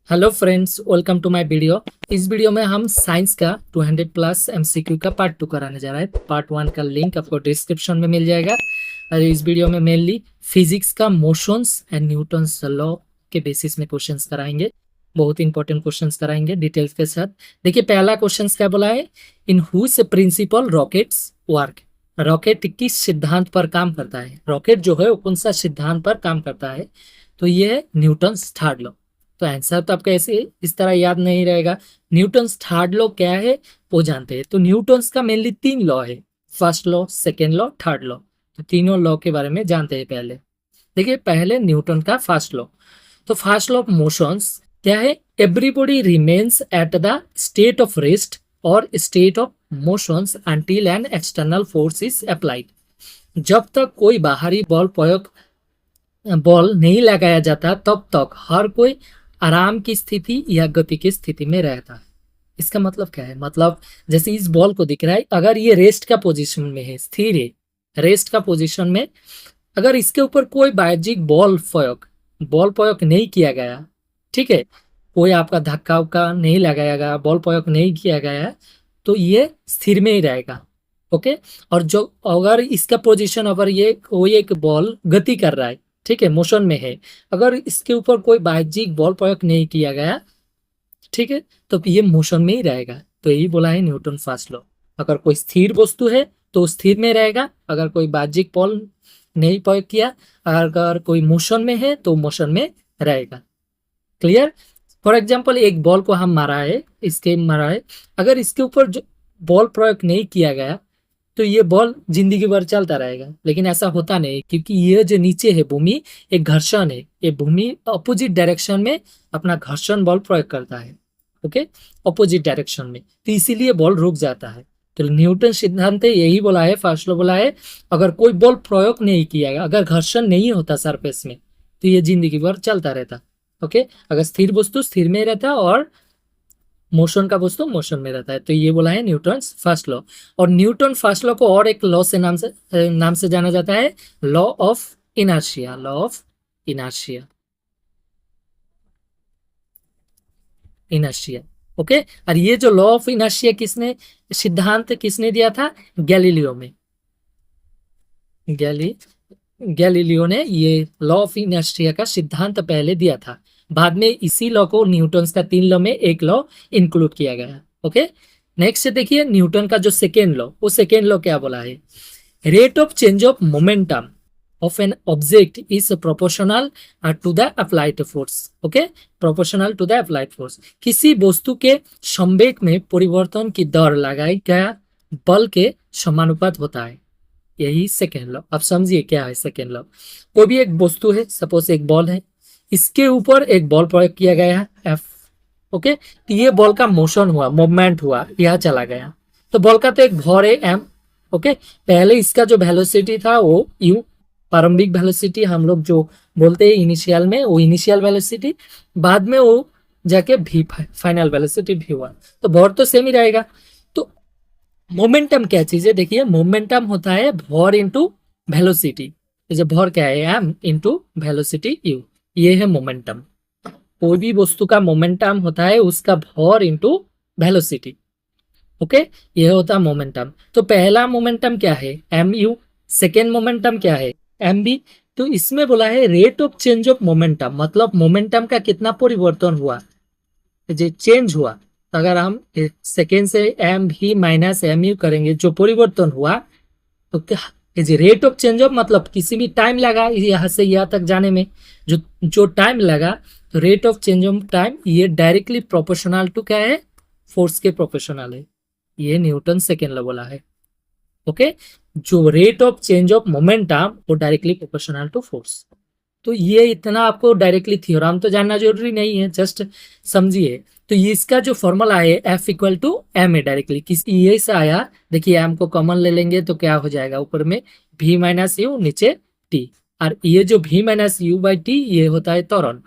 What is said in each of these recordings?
Hello friends, welcome to my video. इस video में हम साइंस का 200 प्लस एमसीक्यू का पार्ट 2 कराने जा रहे हैं। पार्ट 1 का लिंक आपको डिस्क्रिप्शन में मिल जाएगा। और इस वीडियो में मेनली फिजिक्स का मोशंस एंड न्यूटन्स लॉ के बेसिस में क्वेश्चंस कराएंगे। बहुत इंपॉर्टेंट क्वेश्चंस कराएंगे डिटेल्स के साथ। देखिए, पहला क्वेश्चन क्या बोला है, in whose principle rockets work. Rocket किस सिद्धांत पर काम करता है, रॉकेट जो है वो कौन सा सिद्धांत पर काम करता है। तो ये है न्यूटन्स थर्ड लॉ। तो आंसर तो आपका ऐसे इस तरह याद नहीं रहेगा। न्यूटन्स थर्ड लॉ क्या है वो जानते हैं। तो न्यूटन्स का मेनली 3 लॉ है, first law, second law, third law. तो तीनों लॉ के बारे में जानते हैं पहले। देखिए, पहले न्यूटन का फर्स्ट लॉ। तो फर्स्ट लॉ ऑफ मोशंस क्या है, everybody remains at the state of rest और state of motions until an external force is applied. जब तक कोई बाहरी बॉल नहीं लगाया जाता तब तक हर कोई आराम की स्थिति या गति की स्थिति में रहता है। इसका मतलब क्या है, मतलब जैसे इस बॉल को दिख रहा है, अगर ये रेस्ट का पोजीशन में है, स्थिर है, रेस्ट का पोजीशन में, अगर इसके ऊपर कोई बाह्यिक बॉल प्रयोग नहीं किया गया, ठीक है, कोई आपका धक्का उक्का नहीं लगाया गया, बॉल प्रयोग नहीं किया गया, तो ये स्थिर में ही रहेगा। ओके। और जो अगर इसका पोजीशन, अगर ये कोई एक बॉल गति कर रहा है, ठीक है, मोशन में है, अगर इसके ऊपर कोई बाह्यिक बॉल प्रयोग नहीं किया गया, ठीक है, तो ये मोशन में ही रहेगा। तो यही बोला है न्यूटन फर्स्ट लॉ। अगर कोई स्थिर वस्तु है तो स्थिर में रहेगा, अगर कोई बाह्यिक बॉल नहीं प्रयोग किया, अगर कोई मोशन में है तो मोशन में रहेगा। क्लियर। फॉर एग्जाम्पल, एक बॉल को हम मारा है, अगर इसके ऊपर जो बॉल प्रयोग नहीं किया गया तो ये बॉल जिंदगी भर चलता रहेगा। लेकिन ऐसा होता नहीं, क्योंकि ये जो नीचे है भूमि, एक घर्षण है, ये भूमि अपोजिट डायरेक्शन में अपना घर्षण बल प्रयोग करता है। ओके, अपोजिट डायरेक्शन में, तो इसीलिए बॉल रुक जाता है। तो न्यूटन सिद्धांत ने यही बोला है, फर्स्ट लॉ बोला है, अगर कोई बॉल प्रयोग नहीं किया गया, अगर घर्षण नहीं होता सरफेस में, तो ये जिंदगी भर चलता रहता। ओके, अगर स्थिर वस्तु स्थिर में रहता और मोशन का वस्तु मोशन में रहता है। तो ये बोला है न्यूटन फर्स्ट लॉ। और न्यूटन फर्स्ट लॉ को और एक लॉ से नाम से जाना जाता है, law of inertia. Law of inertia, inertia. Okay. और ये जो लॉ ऑफ इनर्शिया सिद्धांत किसने दिया था, गैलीलियो में। गैली गैलीलियो ने ये लॉ ऑफ इनर्शिया का सिद्धांत पहले दिया था। बाद में इसी लॉ को न्यूटन का 3 लॉ में एक लॉ इंक्लूड किया गया। ओके। नेक्स्ट देखिए, न्यूटन का जो सेकेंड लॉ, वो सेकेंड लॉ क्या बोला है, rate of change of momentum of an object is proportional to the applied force. Okay, proportional to the applied force. किसी वस्तु के संवेग में परिवर्तन की दर लगाई गया बल के समानुपात होता है। यही सेकेंड लॉ। अब समझिए क्या है सेकेंड लॉ। कोई भी एक वस्तु है, सपोज एक बॉल है, इसके ऊपर एक बॉल प्रयोग किया गया है एफ। ओके, तो ये बॉल का मोशन हुआ, मूवमेंट हुआ, यह चला गया, तो बॉल का तो एक भर है एम। ओके, पहले इसका जो वेलोसिटी था वो यू, प्रारंभिक वेलोसिटी हम लोग जो बोलते हैं इनिशियल में, वो इनिशियल वेलोसिटी, बाद में वो जाके भी फाइनल वेलोसिटी भी हुआ, तो भर तो सेम ही रहेगा। तो मोमेंटम क्या चीज है, देखिए, मोमेंटम होता है भर इंटू वेलोसिटी। जैसे भर क्या है, एम इंटू वेलोसिटी यू, ये है मोमेंटम। कोई भी वस्तु का मोमेंटम होता है उसका भर इंटू वेलोसिटी। ओके, ये होता है मोमेंटम। तो पहला मोमेंटम क्या है, एम यू। सेकेंड मोमेंटम क्या है, एम बी। तो इसमें बोला है rate of change of momentum, मतलब मोमेंटम का कितना परिवर्तन हुआ, जो चेंज हुआ। अगर हम सेकेंड से एम भी माइनस एम यू करेंगे, जो परिवर्तन हुआ, तो क्या रेट ऑफ चेंज ऑफ, मतलब किसी भी टाइम लगा यहाँ से यहाँ तक जाने में, जो जो टाइम लगा, तो rate of change of time ये डायरेक्टली प्रोपोर्शनल टू क्या है, फोर्स के प्रोपोर्शनल है। ये न्यूटन सेकेंड लॉ बोला है। ओके, जो rate of change of momentum वो डायरेक्टली प्रोपोर्शनल टू फोर्स। तो ये इतना आपको डायरेक्टली थ्योरम तो जानना जरूरी नहीं है, जस्ट समझिए। तो ये इसका जो फॉर्मूला है एफ इक्वल टू एम है, डायरेक्टली किस ये से आया। देखिए, एम को कॉमन ले लेंगे तो क्या हो जाएगा, ऊपर में भी माइनस यू, नीचे टी, और ये जो भी माइनस यू बाई टी ये होता है त्वरण,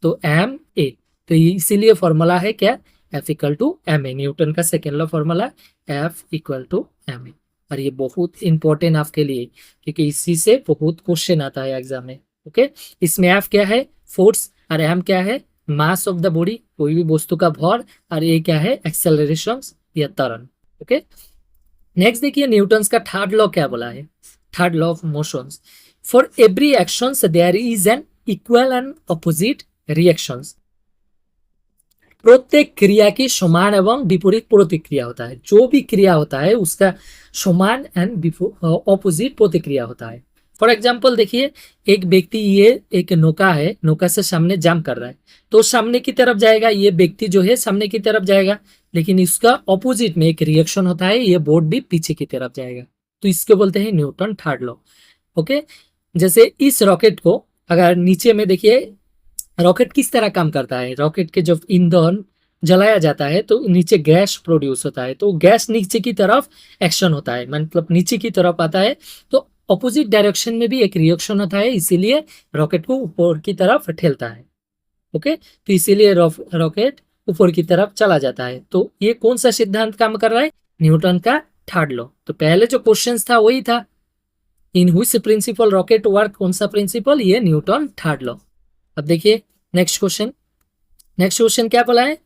तो एम ए। तो इसीलिए फॉर्मूला है क्या, F equal to M a. Newton का second law formula F equal to M a. और ये बहुत इंपॉर्टेंट आपके लिए, क्योंकि इसी से बहुत क्वेश्चन आता है एग्जाम में। ओके, इसमें एफ क्या है, फोर्स, और एम क्या है, मास ऑफ द बॉडी, कोई भी वस्तु का भर, और ये क्या है, एक्सेलरेशन या त्वरण। ओके, नेक्स्ट देखिए न्यूटन्स का थर्ड लॉ क्या बोला है, third law of motions, for every actions there is an equal and opposite reactions. प्रत्येक क्रिया की समान एवं विपरीत प्रतिक्रिया होता है, जो भी क्रिया होता है उसका समान एंड ऑपोजिट प्रतिक्रिया होता है। फॉर एग्जाम्पल देखिए, एक व्यक्ति, ये एक नौका है, नौका से सामने जाम कर रहा है, तो सामने की तरफ जाएगा, ये व्यक्ति जो है सामने की तरफ जाएगा, लेकिन इसका ऑपोजिट में एक रिएक्शन होता है, ये बोट भी पीछे की तरफ जाएगा, तो इसको बोलते हैं न्यूटन थर्ड लॉ। ओके, जैसे इस रॉकेट को अगर नीचे में देखिए, रॉकेट किस तरह काम करता है, रॉकेट के जब ईंधन जलाया जाता है तो नीचे गैस प्रोड्यूस होता है, तो गैस नीचे की तरफ एक्शन होता है, मतलब नीचे की तरफ आता है, तो ऑपोजिट डायरेक्शन में भी एक रिएक्शन होता है, इसीलिए रॉकेट को ऊपर की तरफ ठेलता है। ओके, तो इसीलिए रॉकेट ऊपर की तरफ चला जाता है। तो ये कौन सा सिद्धांत काम कर रहा है, न्यूटन का थर्ड लॉ। तो पहले जो क्वेश्चन था वही था, in which principle rocket work, कौन सा प्रिंसिपल, ये न्यूटन थर्ड लॉ। अब देखिए नेक्स्ट क्वेश्चन, नेक्स्ट क्वेश्चन क्या बोला है,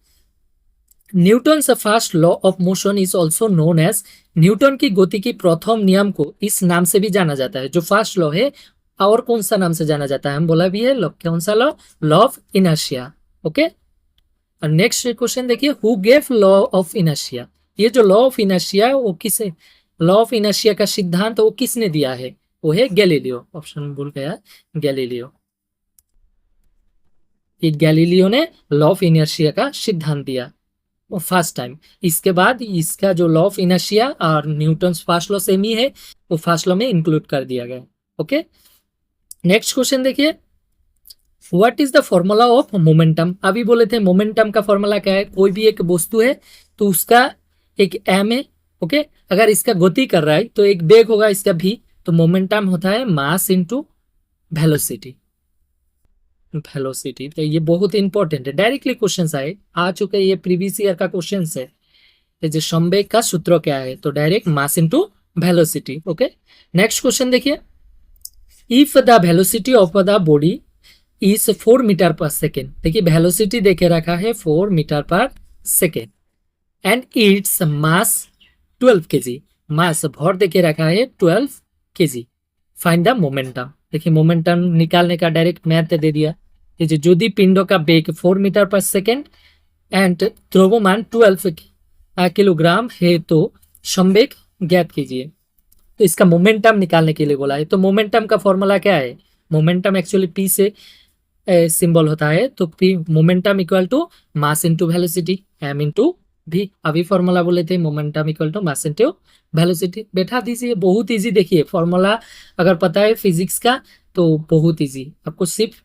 Newton first law of motion is also known as, Newton की गति की प्रथम नियम को इस नाम से भी जाना जाता है, जो फर्स्ट लॉ है, और कौन सा नाम से जाना जाता है, हम बोला भी है कौन सा law, law of inertia. Okay, और नेक्स्ट क्वेश्चन देखिए, who gave law of inertia, ये जो लॉ ऑफ इनर्शिया वो किसे, लॉ ऑफ इनर्शिया का सिद्धांत वो किसने दिया है, वो है गैलीलियो, ऑप्शन भूल गया, गैलीलियो, ये गैलीलियो ने लॉ ऑफ इनर्शिया का सिद्धांत दिया फर्स्ट टाइम। इसके बाद इसका जो लॉ ऑफ इनर्शिया और न्यूटन फर्स्ट लॉ सेम ही है, वो फर्स्ट लॉ में इंक्लूड कर दिया गया। ओके, नेक्स्ट क्वेश्चन देखिए, what is the formula of momentum, अभी बोले थे मोमेंटम का फॉर्मूला क्या है, कोई भी एक वस्तु है तो उसका एक एम है, ओके, अगर इसका गति कर रहा है तो एक वेग होगा इसका भी, तो मोमेंटम होता है मास इनटू वेलोसिटी, वेलोसिटी। तो ये बहुत इंपॉर्टेंट है, डायरेक्टली क्वेश्चन आ चुके हैं, ये प्रीवियस ईयर का क्वेश्चन है, जो संवेग का सूत्र क्या है, तो direct mass into velocity. Okay, next question देखिए, if the velocity of the body is 4 metre पर सेकेंड, देखिए वेलोसिटी देखे रखा है 4 मीटर पर second, and it's mass 12 KG, mass भर देखे रखा है 12 केजी, फाइंड द मोमेंटम। देखिए मोमेंटम निकालने का डायरेक्ट मैथ दे दिया, यदि पिंडों का वेग 4 मीटर पर सेकेंड एंड द्रव्यमान 12 किलोग्राम है तो संवेग ज्ञात कीजिए, तो इसका मोमेंटम निकालने के लिए बोला है। तो मोमेंटम का फॉर्मूला क्या है, मोमेंटम एक्चुअली पी से सिंबल होता है, तो P momentum equal to mass into velocity, M into V, अभी फॉर्मूला बोले थे momentum equal to mass into velocity, बैठा दीजिए, बहुत इजी। देखिए फॉर्मूला अगर पता है फिजिक्स का तो बहुत इजी, आपको सिर्फ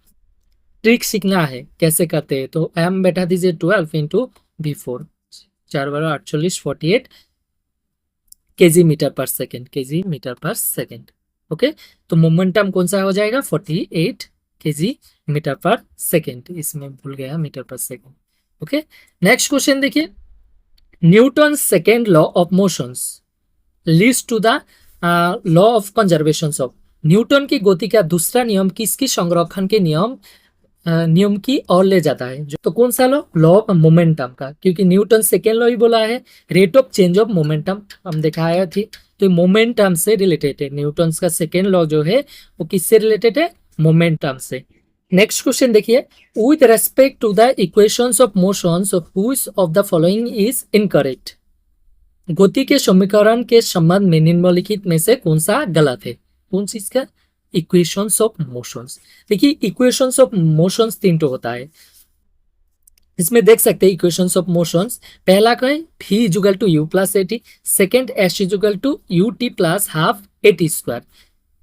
ट्रिक सीखना है कैसे करते हैं। तो एम बैठा दीजिए 12 इंटू वी 4, 4 बार 48, 48 केजी मीटर पर सेकेंड, केजी मीटर पर सेकेंड। ओके, तो मोमेंटम कौन सा हो जाएगा, 48 केजी मीटर पर सेकेंड, इसमें भूल गया मीटर पर सेकेंड। ओके, नेक्स्ट क्वेश्चन देखिए, Newton second law of motions leads to the law of conservation of, Newton की गति का दूसरा नियम किसकी संरक्षण के नियम की ओर ले जाता है, तो कौन सा लॉ ऑफ मोमेंटम का, क्योंकि न्यूटन सेकेंड लॉ ही बोला है, rate of change of momentum हम दिखाया थी, तो मोमेंटम से रिलेटेड है, न्यूटन का सेकेंड लॉ जो है वो किससे रिलेटेड है, मोमेंटम से। नेक्स्ट क्वेश्चन देखिए, with respect to the equations of motions which of the following is incorrect, गति के समीकरण के संबंध में निम्नलिखित में से कौन सा गलत है, कौन चीज का, इक्वेशंस ऑफ मोशंस। देखिए इक्वेशंस ऑफ मोशंस 3 तो होता है, इसमें देख सकते हैं इक्वेशंस ऑफ मोशंस, पहला का है v equal to U plus a t, second S equal to U T plus half a t square,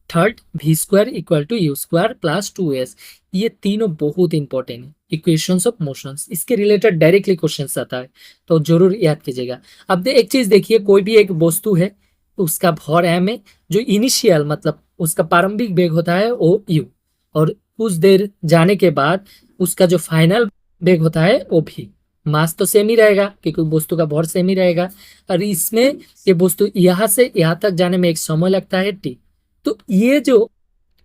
third v square equal to U square plus 2s। ये तीनों बहुत इंपॉर्टेंट है, इक्वेशंस ऑफ मोशंस, इसके related directly question आता है, तो जरूर याद कीजिएगा। अब एक चीज देखिए, कोई भी एक वस्तु है तो उसका भर एम है, जो इनिशियल मतलब उसका प्रारंभिक वेग होता है वो यू, और कुछ देर जाने के बाद उसका जो फाइनल वेग होता है वो भी, मास तो सेम ही रहेगा क्योंकि वस्तु का भर सेम ही रहेगा, और इसमें ये वस्तु यहाँ से यहाँ तक जाने में एक समय लगता है टी। तो ये जो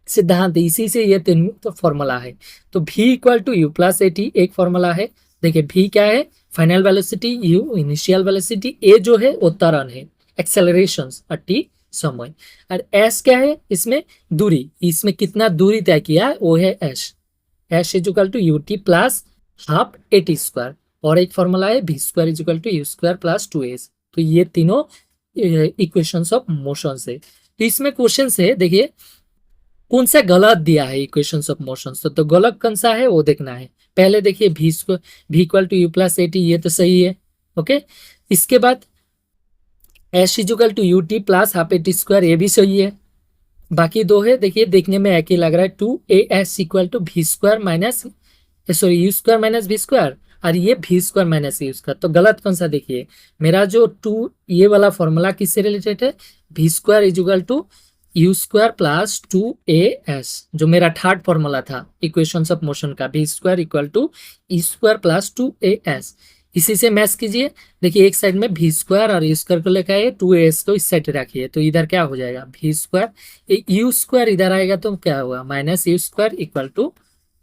सिद्धांत, इसी से ये तीन तो फॉर्मूला है। तो v equal to U plus A T एक फॉर्मूला है। देखिए v क्या है, final velocity, u initial velocity, a जो है वो त्वरण है, एक्सेलरेशन, और t समय, और s क्या है, इसमें दूरी, इसमें कितना दूरी तय किया है वो है s is equal to U T plus half A T square, और एक फॉर्मूला है v square is equal to U square plus 2s। तो ये तीनों इक्वेशंस ऑफ मोशन है। तो इसमें क्वेश्चन है, देखिए कौन सा गलत दिया है इक्वेशंस ऑफ मोशन, तो गलत कौन सा है वो देखना है। पहले देखिए v equal to U plus A T, ये तो सही है, ओके। इसके बाद S equal to U T plus half A T square, ये भी सही है। बाकी दो है, देखिए देखने में एक ही लग रहा है, 2as equal to V square minus, sorry U square minus V square, और ये V square minus U square. तो गलत कौन सा, देखिए मेरा जो टू ये वाला फॉर्मूला किससे रिलेटेड है, V square is equal to U square plus 2as, जो मेरा थर्ड फॉर्मूला था इक्वेशंस ऑफ मोशन का, V square equal to U square plus 2as। इसी से मैच कीजिए, देखिए एक साइड में वी स्क्वायर और यू स्क्वायर को लेकर आइए, 2as को इस साइड रखिए, तो इधर क्या हो जाएगा, वी स्क्वायर, यू स्क्वायर इधर आएगा तो क्या होगा, minus U square equal to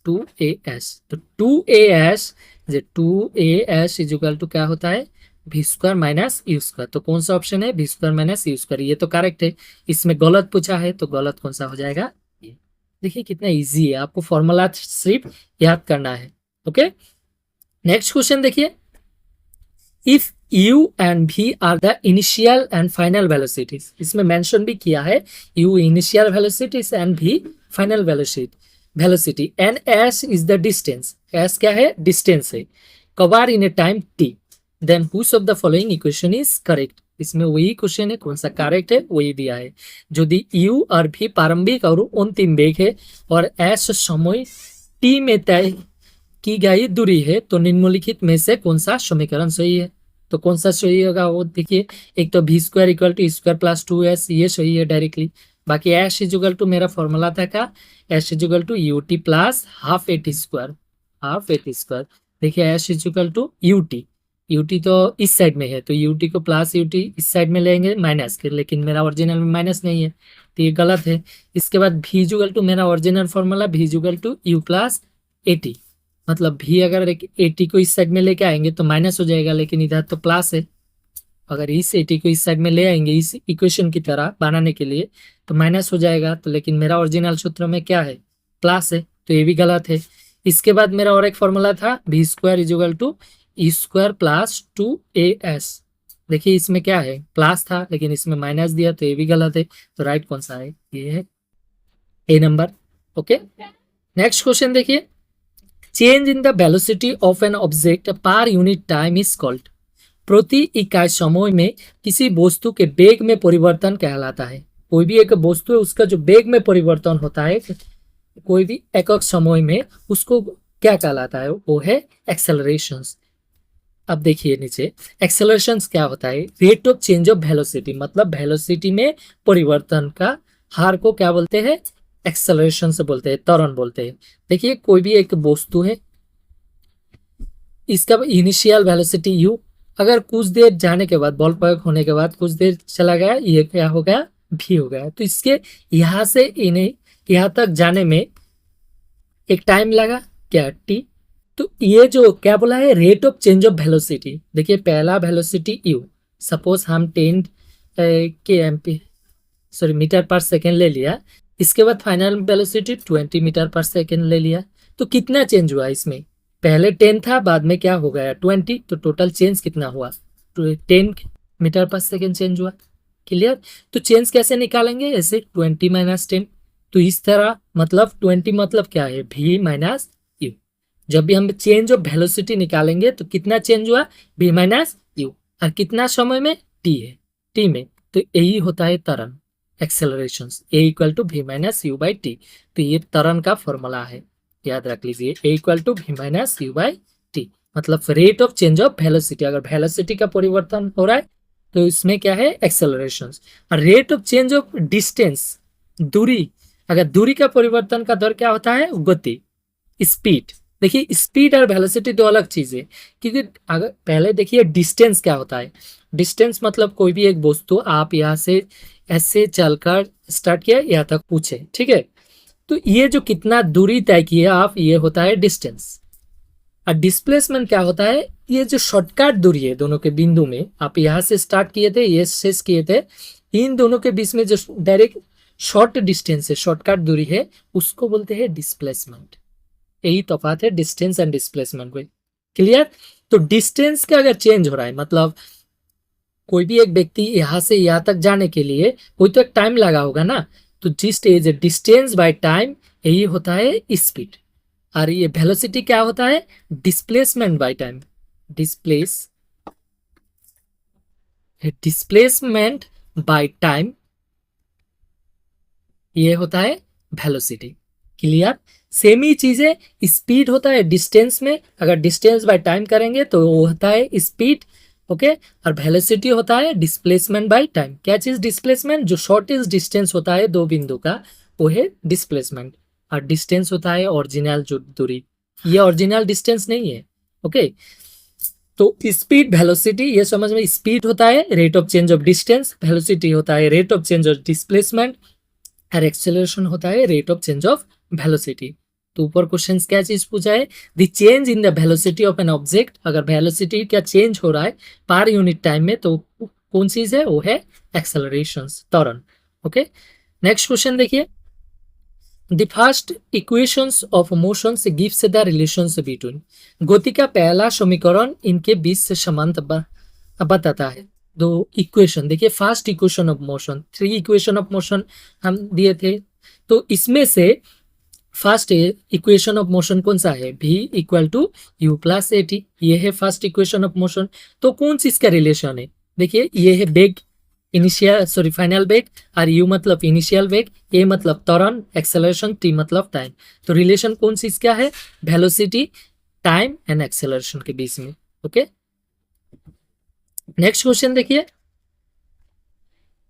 2as। तो 2as इज इक्वल टू क्या होता है, V square minus U square. तो कौन सा ऑप्शन है, V square minus U square, ये तो करेक्ट है। इसमें गलत पूछा है तो गलत कौन सा हो जाएगा, ये। देखिए कितना इजी है, आपको फॉर्मूला सिर्फ याद करना है, ओके। नेक्स्ट क्वेश्चन देखिए, if u and v are the initial and final velocities, इसमें मेंशन भी किया है u initial velocities and v final velocity and s is the distance, s क्या है, डिस्टेंस है, cover in a time t, then which of the following equation is correct. इसमें वही question है, कौन सा करेक्ट है वही दिया है। यदि u और v प्रारंभिक और अंतिम वेग है और s समय t में तय की गई दूरी है, तो निम्नलिखित में से कौन सा समीकरण सही है। तो कौन सा सही होगा वो देखिए, एक तो v square equal to square plus 2s, ये सही है डायरेक्टली। बाकी एस इक्वल टू मेरा फॉर्मूला था का, s equal to U T plus half A T square. देखिए s equal to you t तो इस साइड में है, तो यू टी को प्लस यू टी इस साइड में लेंगे माइनस के, लेकिन मेरा ओरिजिनल में माइनस नहीं है तो ये गलत है। इसके बाद वी इक्वल टू मेरा original formula, V equal to U plus A T, मतलब भी अगर 80 को इस साइड में लेके आएंगे तो माइनस हो जाएगा, लेकिन इधर तो प्लस है। अगर इस 80 को इस साइड में ले आएंगे इस इक्वेशन की तरह बनाने के लिए तो माइनस हो जाएगा, तो लेकिन मेरा ओरिजिनल सूत्र में क्या है, प्लस है, तो ये भी गलत है। इसके बाद मेरा और एक फॉर्मूला था V square is equal to E square plus 2as, देखिए इसमें क्या है, प्लस था लेकिन इसमें माइनस दिया, तो ये भी गलत है। तो राइट कौन सा है, ये है ए नंबर, ओके। नेक्स्ट क्वेश्चन देखिए, change in the velocity of an object per unit time is called, प्रति इकाई समय में किसी वस्तु के वेग में परिवर्तन कहलाता है। कोई भी एक वस्तु है उसका जो वेग में परिवर्तन होता है कोई भी एकक समय में, उसको क्या कहलाता है, वो है एक्सेलरेशंस। अब देखिए नीचे, एक्सेलरेशंस क्या होता है, rate of change of velocity, मतलब वेलोसिटी में परिवर्तन का हार को क्या बोलते हैं, एक्सेलरेशन से बोलते हैं, त्वरण बोलते हैं। देखिए कोई भी एक वस्तु है, इसका इनिशियल वेलोसिटी u, अगर कुछ देर जाने के बाद, बल प्रयोग होने के बाद कुछ देर चला गया, ये क्या हो गया, v हो गया। तो इसके यहाँ से इन्हें यहाँ तक जाने में एक टाइम लगा क्या, t। तो ये जो क्या बोला है, rate of change of velocity, देखिए पहला वेलोसिटी u, सपोज हम 10 मीटर पर सेकेंड ले लिया, इसके बाद फाइनल वेलोसिटी 20 मीटर पर सेकेंड ले लिया, तो कितना चेंज हुआ इसमें, पहले 10 था बाद में क्या हो गया 20, तो टोटल चेंज कितना हुआ, 10 मीटर पर सेकेंड चेंज हुआ, क्लियर। तो चेंज कैसे निकालेंगे, ऐसे 20 माइनस 10, तो इस तरह, मतलब 20 मतलब क्या है, v माइनस यू। जब भी हम चेंज ऑफ वेलोसिटी निकालेंगे तो कितना चेंज हुआ, v माइनस यू, और कितना समय में, t है, t में, तो यही होता है त्वरण, acceleration, a equal to we minus you by T. तो ये त्वरण का फॉर्मूला है, याद रख लीजिए, a equal to we minus you by t, मतलब rate of change of velocity, अगर वेलोसिटी का परिवर्तन हो रहा है तो इसमें क्या है, एक्सेलरेशन। और rate of change of distance, दूरी, अगर दूरी का परिवर्तन का दर क्या होता है, गति, स्पीड। देखिए स्पीड और वेलोसिटी दो अलग चीज है, क्योंकि अगर पहले देखिए डिस्टेंस क्या होता है, डिस्टेंस मतलब कोई भी एक वस्तु आप यहाँ से ऐसे चलकर स्टार्ट किया यहाँ तक पूछे, ठीक है, तो ये जो कितना दूरी तय किए आप, ये होता है डिस्टेंस। और डिस्प्लेसमेंट क्या होता है, ये जो शॉर्टकट दूरी है दोनों के बिंदु में, आप यहाँ से स्टार्ट किए थे, ये शेष किए थे, इन दोनों के बीच में जो डायरेक्ट शॉर्ट डिस्टेंस है, शॉर्टकट दूरी है, उसको बोलते हैं डिस्प्लेसमेंट। यही तफात है डिस्टेंस एंड डिस्प्लेसमेंट में। क्लियर? तो डिस्टेंस का अगर चेंज हो रहा है, मतलब कोई भी एक व्यक्ति यहाँ से यहाँ तक जाने के लिए कोई तो एक टाइम लगा होगा ना, तो जिस इज डिस्टेंस बाय टाइम, यही होता है स्पीड। और ये वेलोसिटी क्या होता है, displacement by time. Displacement by time, ये होता है वेलोसिटी। क्लियर? सेम ही चीज है, स्पीड होता है डिस्टेंस में, अगर डिस्टेंस बाय टाइम करेंगे तो वो होता है स्पीड। ओके, और वेलोसिटी होता है डिस्प्लेसमेंट बाय टाइम। क्या चीज डिस्प्लेसमेंट, जो शॉर्टेस्ट डिस्टेंस होता है दो बिंदु का, वो है डिस्प्लेसमेंट। और डिस्टेंस होता है ओरिजिनल जो दूरी, ये ओरिजिनल डिस्टेंस नहीं है। ओके, तो स्पीड वेलोसिटी ये समझ में, स्पीड होता है rate of change of distance, velocity होता है rate of change of displacement, और एक्सेलरेशन होता है rate of change of velocity. तो ऊपर क्वेश्चन क्या चीज पूछा है, the change in the velocity of an object. अगर वेलोसिटी क्या चेंज हो रहा है पर यूनिट टाइम में, तो कौन चीज है, वो है एक्सेलरेशन, त्वरण। ओके, नेक्स्ट क्वेश्चन देखिए, the first equations of motions gives the relations between. गति का पहला समीकरण इनके बीच से संबंध बताता है। दो इक्वेशन देखिए, first equation of motion, 3 equation of motion हम दिए थे, तो इसमें से फर्स्ट इक्वेशन ऑफ मोशन कौन सा है, v equal to U plus A T, ये है फर्स्ट इक्वेशन ऑफ मोशन। तो कौन सी इसका रिलेशन है, देखिए ये है वेग, इनिशियल फाइनल वेग, और यू मतलब इनिशियल वेग, ए मतलब त्वरण एक्सेलरेशन, टी मतलब टाइम। तो रिलेशन कौन सी इसका है, वेलोसिटी टाइम एंड एक्सेलरेशन के बीच में। ओके, नेक्स्ट क्वेश्चन देखिए,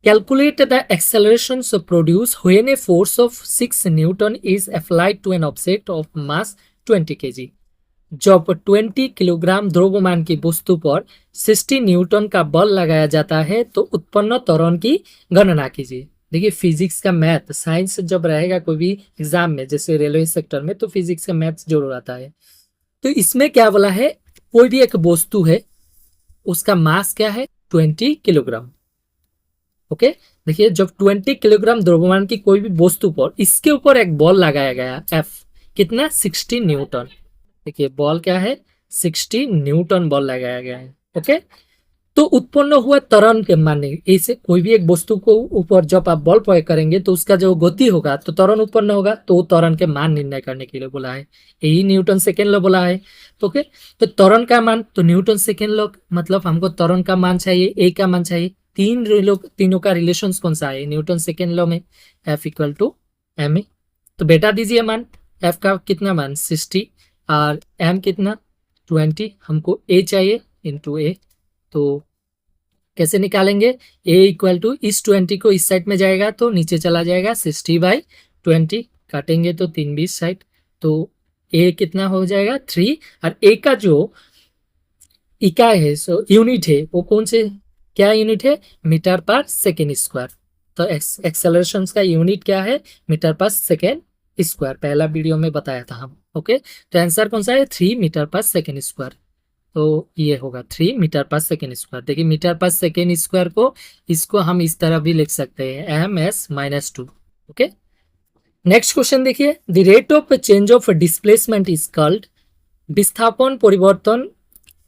calculate the accelerations produce when a force of 6 newton is applied to an object of mass 20 kg। जब 20 किलोग्राम द्रव्यमान की वस्तु पर 60 न्यूटन का बल लगाया जाता है तो उत्पन्न त्वरण की गणना कीजिए। देखिए फिजिक्स का मैथ, साइंस जब रहेगा कोई भी एग्जाम में, जैसे रेलवे सेक्टर में, तो फिजिक्स का मैथ जरूर आता है। तो इसमें क्या बोला है, कोई भी एक वस्तु है, उसका मास क्या है 20 किलोग्राम। ओके, देखिए जब 20 किलोग्राम द्रव्यमान की कोई भी वस्तु पर, इसके ऊपर एक बॉल लगाया गया एफ, कितना 60 न्यूटन। देखिए बॉल क्या है 60 न्यूटन बॉल लगाया गया है। ओके, तो उत्पन्न हुआ त्वरण के माने, ऐसे कोई भी एक वस्तु को ऊपर जब आप बल प्रयोग करेंगे तो उसका जो गति होगा तो त्वरण उत्पन्न होगा, तो त्वरण के मान निर्णय करने के लिए बोला है, यही न्यूटन सेकेंड लॉ बोला है। ओके, तो त्वरण का मान, तो न्यूटन सेकेंड लॉ मतलब हमको त्वरण का मान चाहिए, ए का मान चाहिए। तीनों का रिलेशन कौन सा है न्यूटन सेकेंड लॉ में, F equal to M A. तो बेटा दीजिए मान, एफ का कितना मान 60 और एम कितना 20, हमको ए चाहिए इंटू ए। तो कैसे निकालेंगे, ए इक्वल टू इस 20 को इस साइड में जाएगा तो नीचे चला जाएगा 60/20, काटेंगे तो 3/20 साइड, तो ए कितना हो जाएगा 3, और ए का जो इकाई है, सो यूनिट है, वो कौन से क्या यूनिट है, मीटर पर सेकेंड स्क्वायर। तो एक्सेलरेशन का यूनिट क्या है, मीटर पर सेकेंड स्क्वायर, पहला वीडियो में बताया था हम। ओके, तो आंसर कौन सा है 3 मीटर पर सेकेंड स्क्वायर। तो ये होगा 3 मीटर पर सेकेंड स्क्वायर। देखिए मीटर पर सेकेंड स्क्वायर को, इसको हम इस तरह भी लिख सकते हैं ms-2। ओके, नेक्स्ट क्वेश्चन देखिए, the rate of change of displacement is called. विस्थापन परिवर्तन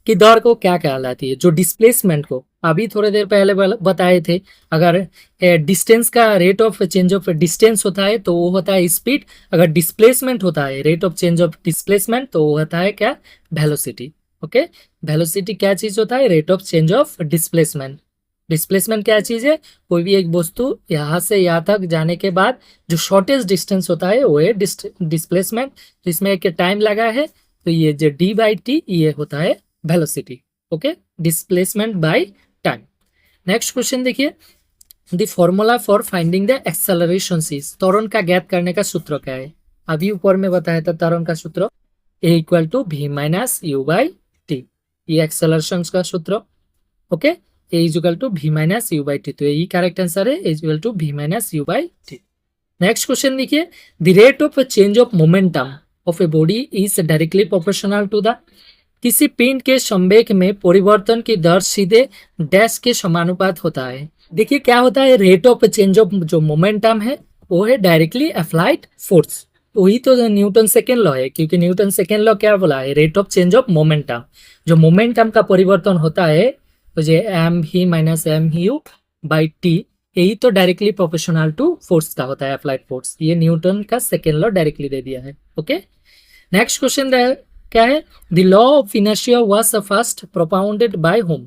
की दर को क्या कहलाती है, जो डिस्प्लेसमेंट को अभी थोड़ी देर पहले बताए थे, अगर डिस्टेंस का rate of change of distance होता है तो वो होता है स्पीड, अगर डिस्प्लेसमेंट होता है rate of change of displacement तो वो होता है क्या, वेलोसिटी। ओके, वेलोसिटी क्या चीज होता है, rate of change of displacement. Displacement क्या चीज है, कोई भी एक वस्तु यहाँ से यहाँ तक जाने के बाद जो शॉर्टेस्ट डिस्टेंस होता है वो है डिस्प्लेसमेंट। तो इसमें एक टाइम लगा है, तो ये जो d/t ये होता है velocity. Okay, displacement by time. Next question देखिए, the formula for finding the acceleration is. त्वरण का ज्ञात करने का सूत्र क्या है, अभी ऊपर में बताया था त्वरण का सूत्र, a इक्वल टू v-u/t, ये एक्सेलरेशन का सूत्र। ओके, a is equal to v-u/t, तो यही करेक्ट आंसर है, a is equal to v-u/t। Next question देखिए, the rate of change of momentum of a body is directly proportional to the, किसी पिंड के संवेग में परिवर्तन की दर सीधे डैश के समानुपात होता है। देखिए क्या होता है, रेट ऑफ चेंज ऑफ जो मोमेंटम है वो है डायरेक्टली अप्लाइड फोर्स, वही तो न्यूटन सेकेंड लॉ है, क्योंकि न्यूटन सेकेंड लॉ क्या बोला है, rate of change of momentum, जो मोमेंटम का परिवर्तन होता है तो ये एम ही minus M U by T, यही तो डायरेक्टली प्रोपोर्शनल टू फोर्स का होता है, अप्लाइड फोर्स। ये न्यूटन का सेकेंड लॉ डायरेक्टली दे दिया है। ओके, नेक्स्ट क्वेश्चन क्या है, the law of inertia was first propounded by whom,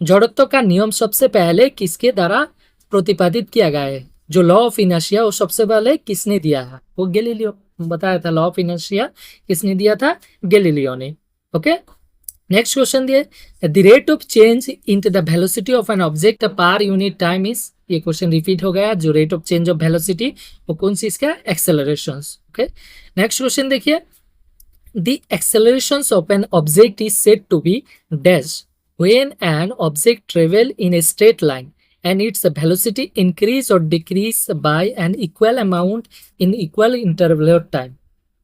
जड़त्व का नियम सबसे पहले किसके द्वारा प्रतिपादित किया गया है। जो लॉ ऑफ इनर्शिया वो सबसे पहले किसने दिया है, वो गैलीलियो बताया था। लॉ ऑफ इनर्शिया किसने दिया था, गैलीलियो ने। ओके, नेक्स्ट क्वेश्चन दिए, the rate of change into the velocity of an object per unit time is, ये क्वेश्चन रिपीट हो गया, जो rate of change of velocity वो कौन सी इसका, एक्सेलरेशंस। ओके, नेक्स्ट क्वेश्चन देखिए, the accelerations of an object is said to be dash when an object travel in a straight line and its velocity increase or decrease by an equal amount in equal interval of time,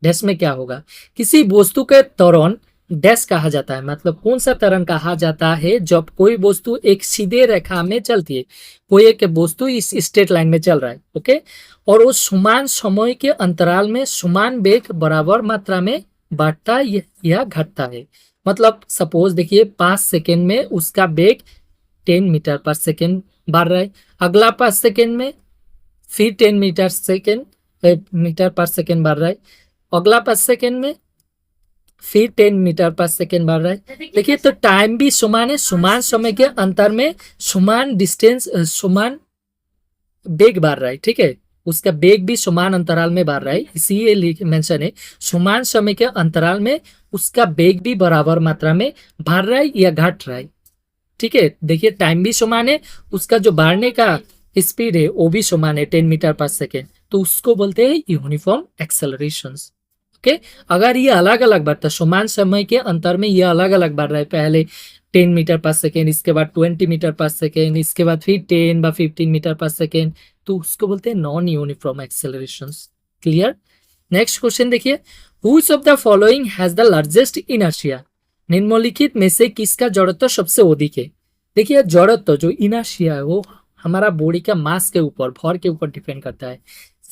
dash में क्या होगा, किसी वस्तु के त्वरण dash कहा जाता है, मतलब कौन सा त्वरण कहा जाता है जब कोई वस्तु एक सीधे रेखा में चलती है, कोई एक वस्तु इस स्ट्रेट लाइन में चल रहा है। ओके, और वो समान समय के अंतराल में समान वेग बराबर मात्रा में बढ़ता या घटता है। मतलब सपोज देखिए 5 सेकेंड में उसका वेग 10 मीटर पर सेकेंड बढ़ रहा है, अगला 5 सेकेंड में फिर 10 मीटर पर सेकेंड बढ़ रहा है, अगला 5 सेकेंड में फिर 10 मीटर पर सेकेंड बढ़ रहा है। देखिए तो टाइम भी समान है, समान समय के अंतर में समान डिस्टेंस समान वेग बढ़ रहा है। ठीक है, उसका वेग भी समान अंतराल में बढ़ रहा है, इसीलिए मेंशन है समान समय के अंतराल में उसका वेग भी बराबर मात्रा में बढ़ रहा है या घट रहा है। ठीक है, देखिए टाइम भी समान है, उसका जो बढ़ने का स्पीड है वो भी समान है 10 मीटर पर सेकेंड, तो उसको बोलते हैं यूनिफॉर्म एक्सेलरेशंस। ओके, अगर ये अलग अलग बढ़ता है समान समय के अंतर में, ये अलग अलग बढ़ रहा है, पहले 10 मीटर पर सेकेंड, इसके बाद 20 मीटर पर सेकेंड, इसके बाद फिर 10 व 15 मीटर पर सेकेंड, तो उसको बोलते हैं non uniform accelerations. Clear. Next question देखिए, which of the following has the largest inertia, निम्नलिखित में से किसका जड़त्व सबसे अधिक है। देखिए जड़त्व जो इनर्शिया है वो हमारा बॉडी का मास के ऊपर, भर के ऊपर डिपेंड करता है,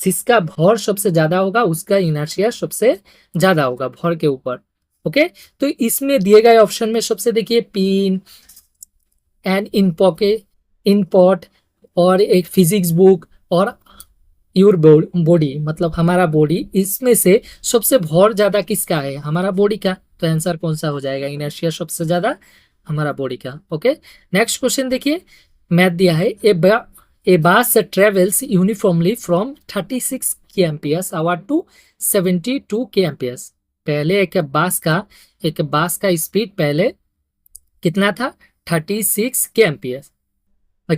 जिसका भर सबसे ज्यादा होगा उसका इनर्शिया सबसे ज्यादा होगा भर के ऊपर। ओके, तो इसमें दिए गए ऑप्शन में सबसे देखिए pin and in pocket, in pot और एक फिजिक्स बुक और योर बॉडी, मतलब हमारा बॉडी, इसमें से सबसे भर ज्यादा किसका है, हमारा बॉडी का, तो आंसर कौन सा हो जाएगा, इनर्शिया सबसे ज्यादा हमारा बॉडी का। ओके, नेक्स्ट क्वेश्चन देखिए, मैथ दिया है, a bus travels uniformly from 36 kmph to 72 kmph। पहले एक बास का स्पीड पहले कितना था, 36 kmph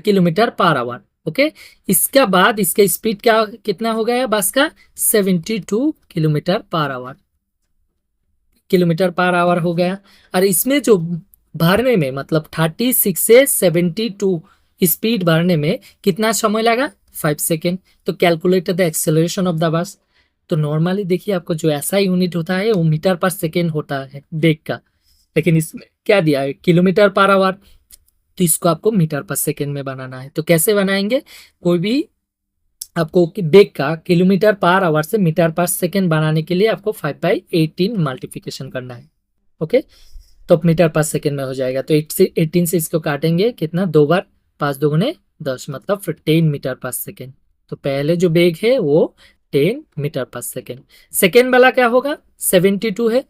kilometre per hour. Okay, इसका बाद इसका स्पीड क्या कितना हो गया बस का, 72 किलोमीटर पर आवर हो गया। और इसमें जो भरने में मतलब 36 से 72 स्पीड बढ़ने में कितना समय लगा, 5 सेकेंड। तो calculate the acceleration of the bus. तो नॉर्मली देखिए आपको जो ऐसा यूनिट होता है वो मीटर पर सेकेंड होता है वेग का, लेकिन इसमें क्या दिया है, किलोमीटर पर आवर, तो इसको आपको मीटर पर सेकेंड में बनाना है। तो कैसे बनाएंगे, कोई भी आपको वेग का किलोमीटर पर आवर से मीटर पर सेकेंड बनाने के लिए आपको 5/18 मल्टीप्लिकेशन करना है। ओके, तो मीटर पर सेकेंड में हो जाएगा। तो 18 से इसको काटेंगे कितना, 2 बार, 5 दूगुने 10, मतलब फिर 10 मीटर पर सेकेंड। तो पहले जो वेग है वो 10 मीटर पर सेकेंड। सेकेंड वाला क्या होगा, 72 है,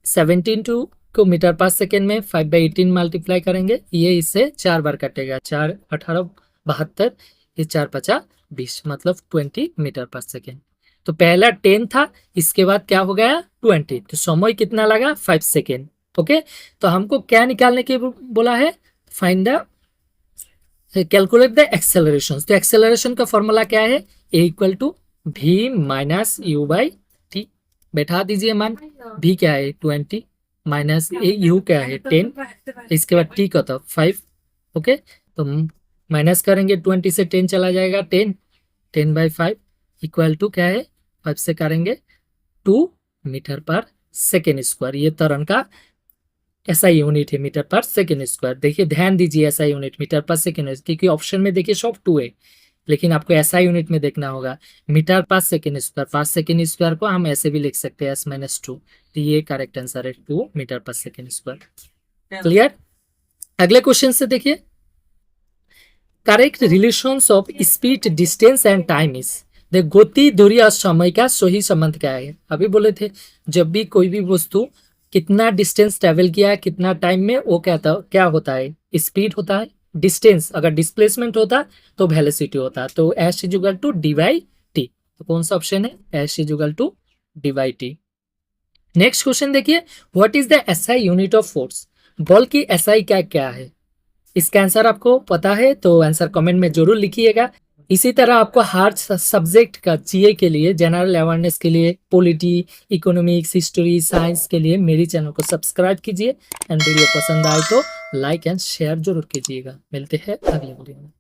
72 को मीटर पर सेकेंड में 5/18 मल्टीप्लाई करेंगे, ये इससे 4 बार कटेगा, 4 18 72, ये 4 50 20, मतलब 20 मीटर पर सेकेंड। तो पहला 10 था, इसके बाद क्या हो गया 20, तो समय कितना लगा, 5 सेकेंड। ओके, तो हमको क्या निकालने के बोला है, find the calculate the acceleration. तो एक्सेलरेशन का फॉर्मूला क्या है, a equal to v minus you by t, बैठा दीजिए मान, v क्या है 20 माइनस ए यू क्या है 10, इसके बाद टी का तो 5। ओके, तो माइनस करेंगे 20 से 10 चला जाएगा 10 10/5, इक्वल टू क्या है, 5 से करेंगे 2 मीटर पर सेकेंड स्क्वायर। ये त्वरण का एसआई यूनिट है, मीटर पर सेकेंड स्क्वायर। देखिए ध्यान दीजिए, एसआई यूनिट मीटर पर सेकेंड, क्योंकि ऑप्शन में देखिए सब 2 है, लेकिन आपको एसआई यूनिट में देखना होगा। मीटर पर सेकेंड स्क्वायर, पर सेकेंड स्क्वायर को हम ऐसे भी लिख सकते हैं S-2। तो ये करेक्ट आंसर है 2 मीटर पर सेकेंड स्क्वायर। क्लियर। अगले क्वेश्चन से देखिए, correct relations of speed distance and time is. देख गति, दूरी और समय का सही संबंध क्या है। अभी बोले थे जब भी कोई भी वस्तु कितना डिस्टेंस ट्रेवल किया है कितना टाइम में, वो क्या होता है, स्पीड होता है। डिस्टेंस अगर डिस्प्लेसमेंट होता तो वेलोसिटी होता। तो s is equal to d by T. तो कौन सा ऑप्शन है, s is equal to d by t. Next question देखिए, what is the SI unit of force. बॉल की एसआई क्या क्या है। इसका आंसर आपको पता है तो आंसर कमेंट में जरूर लिखिएगा। इसी तरह आपको हर सब्जेक्ट का जीए के लिए, जनरल अवेयरनेस के लिए, पॉलिटी, इकोनॉमिक्स, हिस्ट्री, साइंस के लिए मेरी चैनल को सब्सक्राइब कीजिए। एंड वीडियो पसंद आए तो लाइक एंड शेयर जरूर कीजिएगा। मिलते हैं अगले वीडियो में।